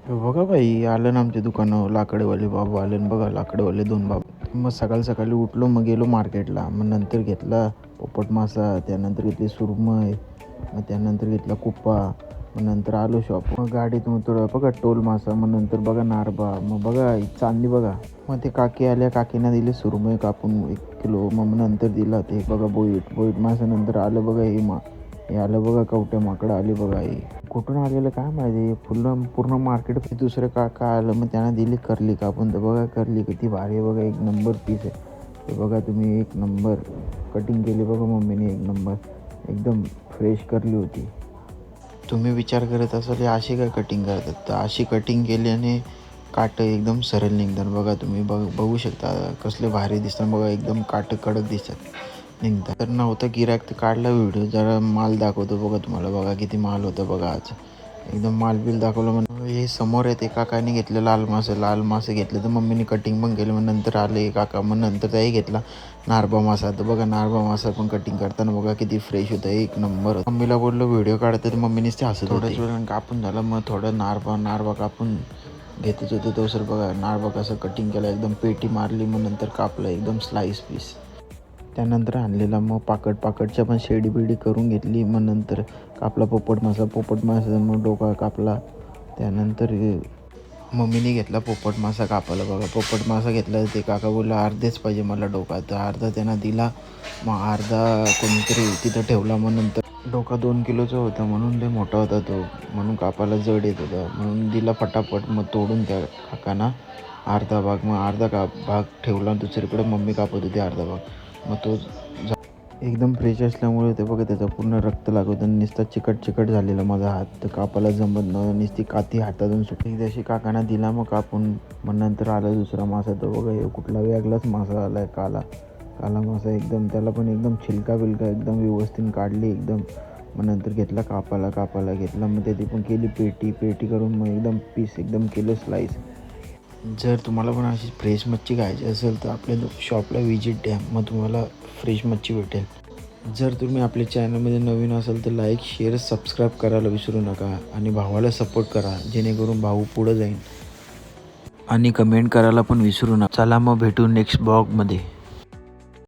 बघा बाई, आलं ना आमच्या दुकानावर लाकडवाले बाबा आले ना बघा, लाकडवाले 2 बाबा. मग सकाळी उठलो, मग गेलो मार्केटला. मग नंतर घेतला पोपट मासा, त्यानंतर घेतली सुरमई, मग त्यानंतर घेतला कुप्पा. मग नंतर आलो शॉप. मग गाडीत उतरलो बघा टोल मासा, मग नंतर बघा नारबा, मग बघा चांदी बघा. मग ते काकी आल्या, काकीनं दिली सुरमई कापून 1 किलो. मग नंतर दिला ते बघा बोईट मासा. नंतर आलं बघा हे आलं बघा कवट्या माकडं आली बघा. हे कुठून आलेलं काय माहिती, पूर्ण मार्केट. दुसरं काका आलं, मग त्यांना दिली करली कापून. तर बघा करली किती भारी आहे बघा, 1 नंबर पीस आहे. ते बघा तुम्ही, 1 नंबर कटिंग केली बघा मम्मीने, 1 नंबर एकदम फ्रेश करली होती. तुम्ही विचार करत असाल अशी काय कटिंग करतात, तर अशी कटिंग केल्याने काटं एकदम सरळ निघतात. बघा तुम्ही बघू शकता कसले भारी दिसतात बघा, एकदम काटं कडक दिसतात निघतात. तर नव्हतं गिऱ्हाईक तर काढला व्हिडिओ, जरा माल दाखवतो बघा तुम्हाला. बघा किती माल होतं बघा आज, एकदम माल बिल दाखवलं. मग हे समोर आहे ते काकाने घेतलं लाल मासे घेतले, तर मम्मीने कटिंग पण केलं. मग नंतर आले काका, मग नंतर त्याही घेतला नारबा मासा. तर बघा नारबा मासा पण कटिंग करताना बघा किती फ्रेश होतं, 1 नंबर. मम्मीला बोललो व्हिडिओ काढतं, तर मम्मीनेच ते हसत. थोड्याच वेळानं कापून झालं, मग थोडं नारबा कापून घेतच होते. तो सर बघा नारबा कसं कटिंग केलं, एकदम पेटी मारली, मग नंतर कापलं एकदम स्लाईस पीस. त्यानंतर आणलेला मग पाकडच्या पण शेडी करून घेतली. मग नंतर कापला पोपट मासा मग डोका कापला. त्यानंतर मम्मीने घेतला पोपट मासा कापायला बघा. पोपट मासा घेतला, ते काका बोलला अर्धेच पाहिजे मला डोका, तर अर्धा त्यांना दिला. मग अर्धा कोणीतरी तिथं ठेवला. मग नंतर डोका 2 किलोचा होता, म्हणून लय मोठा होता तो, म्हणून कापायला जड येत होता, म्हणून दिला फटाफट. मग तोडून त्या काकांना अर्धा भाग, मग अर्धा भाग ठेवला दुसरीकडे. मम्मी कापत होती अर्धा भाग. मग तो एकदम फ्रेश असल्यामुळे ते बघा त्याचं पूर्ण रक्त लागत आणि नुसता चिकट झालेला माझा हात, तर कापायला जमत नव्हतं, नुसती काती हातातून सुटली. जशी काकांना दिला मग कापून. मग नंतर आला दुसरा मासा, तो बघा हे कुठला वेगळाच मासा आला आहे, काला मासा एकदम. त्याला पण एकदम छिलका एकदम व्यवस्थित काढली एकदम. मग नंतर घेतला कापायला घेतला. मग त्याची पण केली पेटी करून, मग एकदम पीस एकदम केलं स्लाईस. जर तुम्हाला पण अशी फ्रेश मच्छी खायची असेल तर आपल्या शॉपला व्हिजिट द्या, मग तुम्हाला फ्रेश मच्छी भेटेल. जर तुम्ही आपल्या चॅनलमध्ये नवीन असाल तर लाईक, शेअर, सबस्क्राईब करायला विसरू नका. आणि भावाला सपोर्ट करा, जेणेकरून भाऊ पुढं जाईल. आणि कमेंट करायला पण विसरू नका. चला मग भेटू नेक्स्ट ब्लॉगमध्ये.